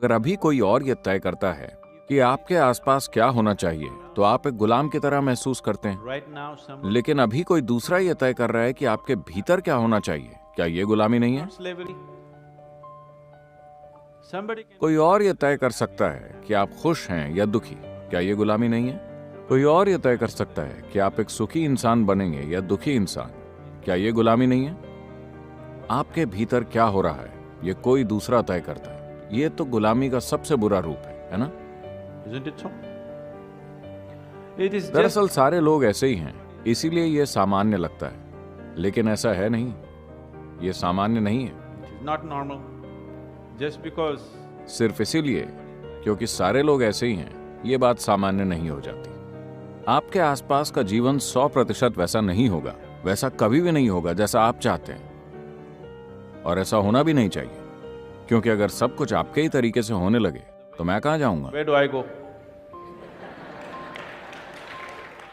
अगर अभी कोई और ये तय करता है कि आपके आसपास क्या होना चाहिए, तो आप एक गुलाम की तरह महसूस करते हैं। Right now, लेकिन अभी कोई दूसरा ये तय कर रहा है कि आपके भीतर क्या होना चाहिए, क्या ये गुलामी नहीं है? not slavery. Somebody can कोई और ये तय कर सकता है कि आप खुश हैं या दुखी, क्या ये गुलामी नहीं है? कोई और ये तय कर सकता है कि आप एक सुखी इंसान बनेंगे या दुखी इंसान, क्या ये गुलामी नहीं है? आपके भीतर क्या हो रहा है, ये कोई दूसरा तय करता है। ये तो गुलामी का सबसे बुरा रूप है ना? isn't it so? It is just दरअसल सारे लोग ऐसे ही हैं, इसीलिए ये सामान्य लगता है, लेकिन ऐसा है नहीं। ये सामान्य नहीं है, it is not normal. Just because सिर्फ इसीलिए क्योंकि सारे लोग ऐसे ही हैं, ये बात सामान्य नहीं हो जाती। आपके आसपास का जीवन 100% वैसा नहीं होगा, वैसा कभी भी नहीं होगा जैसा आप चाहते हैं, और ऐसा होना भी नहीं चाहिए, क्योंकि अगर सब कुछ आपके ही तरीके से होने लगे तो मैं कहाँ जाऊंगा? where do I go?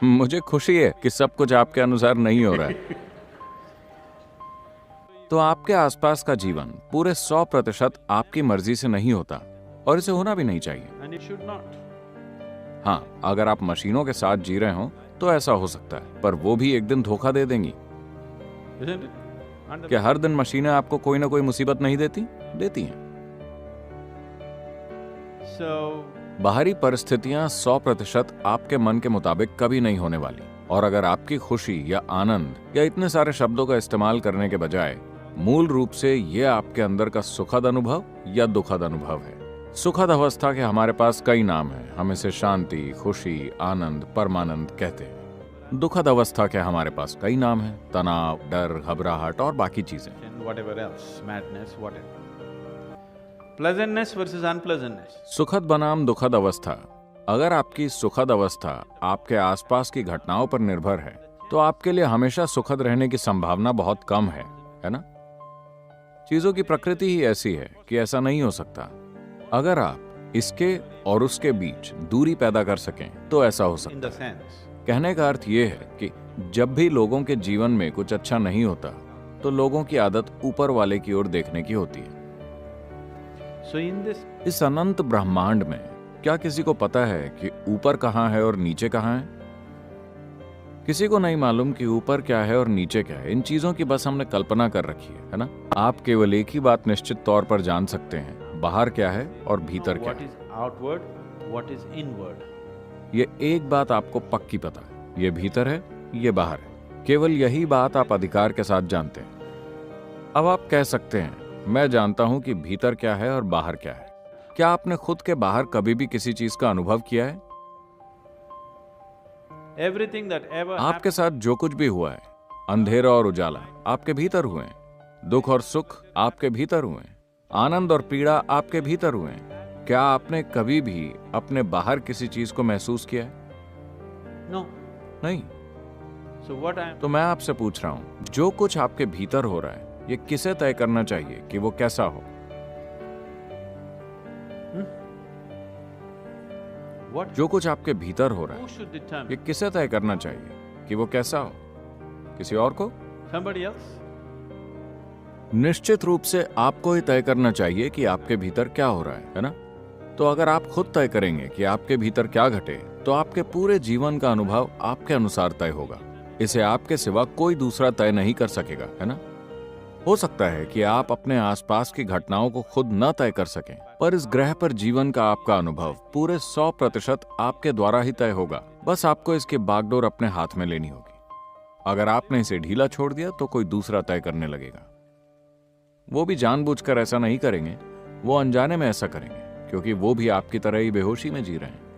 मुझे खुशी है कि सब कुछ आपके अनुसार नहीं हो रहा है। तो आपके आसपास का जीवन पूरे 100% आपकी मर्जी से नहीं होता, और इसे होना भी नहीं चाहिए। And it should not. हाँ, अगर आप मशीनों के साथ जी रहे हो तो ऐसा हो सकता है, पर वो भी एक दिन धोखा दे देंगी। Isn't it? And क्या हर दिन मशीनें आपको कोई ना कोई मुसीबत नहीं देती? देती हैं। so बाहरी परिस्थितियां 100% आपके मन के मुताबिक कभी नहीं होने वाली, और अगर आपकी खुशी या आनंद या इतने सारे शब्दों का इस्तेमाल करने के बजाय मूल रूप से ये आपके अंदर का सुखद अनुभव या दुखद अनुभव है। सुखद अवस्था के हमारे पास कई नाम हैं, हम इसे शांति, खुशी, आनंद, परमानंद कहते हैं। दुखद अवस्था के हमारे पास कई नाम हैं, तनाव, डर, घबराहट और बाकी चीजें। and whatever else, madness, whatever. Pleasantness versus unpleasantness. सुखद बनाम दुखद अवस्था। अगर आपकी सुखद अवस्था आपके आसपास की घटनाओं पर निर्भर है, तो आपके लिए हमेशा सुखद रहने की संभावना बहुत कम है ना? चीजों की प्रकृति ही ऐसी है कि ऐसा नहीं हो सकता। अगर आप इसके और उसके बीच दूरी पैदा कर सकें तो ऐसा हो In सकता the sense, है। कहने का अर्थ यह है कि जब भी लोगों के जीवन में कुछ अच्छा नहीं होता, तो लोगों की आदत ऊपर वाले की ओर देखने की होती है। so in this, इस अनंत ब्रह्मांड में क्या किसी को पता है कि ऊपर कहाँ है और नीचे कहाँ है? किसी को नहीं मालूम कि ऊपर क्या है और नीचे क्या है। इन चीजों की बस हमने कल्पना कर रखी है ना? आप केवल एक ही बात निश्चित तौर पर जान सकते हैं, बाहर क्या है और भीतर क्या what है। is outward, what is inward. ये एक बात आपको पक्की पता है, ये भीतर है, ये बाहर है। केवल यही बात आप अधिकार के साथ जानते हैं। अब आप कह सकते हैं, मैं जानता हूं कि भीतर क्या है और बाहर क्या है। क्या आपने खुद के बाहर कभी भी किसी चीज का अनुभव किया है? Everything that ever आपके साथ जो कुछ भी हुआ है, अंधेरा और उजाला आपके भीतर हुए हैं, दुख और सुख आपके भीतर हुए हैं, आनंद और पीड़ा आपके भीतर हुए हैं। क्या आपने कभी भी अपने बाहर किसी चीज को महसूस किया है? happened, no. नहीं। So what I am, तो मैं आपसे पूछ रहा हूं, जो कुछ आपके भीतर हो रहा है, ये किसे तय करना चाहिए कि वो कैसा हो? what जो कुछ आपके भीतर हो रहा who है, should ये determine? किसे तय करना चाहिए कि वो कैसा हो? किसी और को? Somebody else? निश्चित रूप से आपको ही तय करना चाहिए कि आपके भीतर क्या हो रहा है ना? तो अगर आप खुद तय करेंगे कि आपके भीतर क्या घटे, तो आपके पूरे जीवन का अनुभव आपके अनुसार तय होगा। इसे आपके सिवा कोई दूसरा तय नहीं कर सकेगा, है ना? हो सकता है कि आप अपने आसपास की घटनाओं को खुद न तय कर सकें, पर इस ग्रह पर जीवन का आपका अनुभव पूरे 100% आपके द्वारा ही तय होगा। बस आपको इसकी बागडोर अपने हाथ में लेनी होगी। अगर आपने इसे ढीला छोड़ दिया तो कोई दूसरा तय करने लगेगा। वो भी जानबूझकर ऐसा नहीं करेंगे, वो अनजाने में ऐसा करेंगे, क्योंकि वो भी आपकी तरह ही बेहोशी में जी रहे हैं।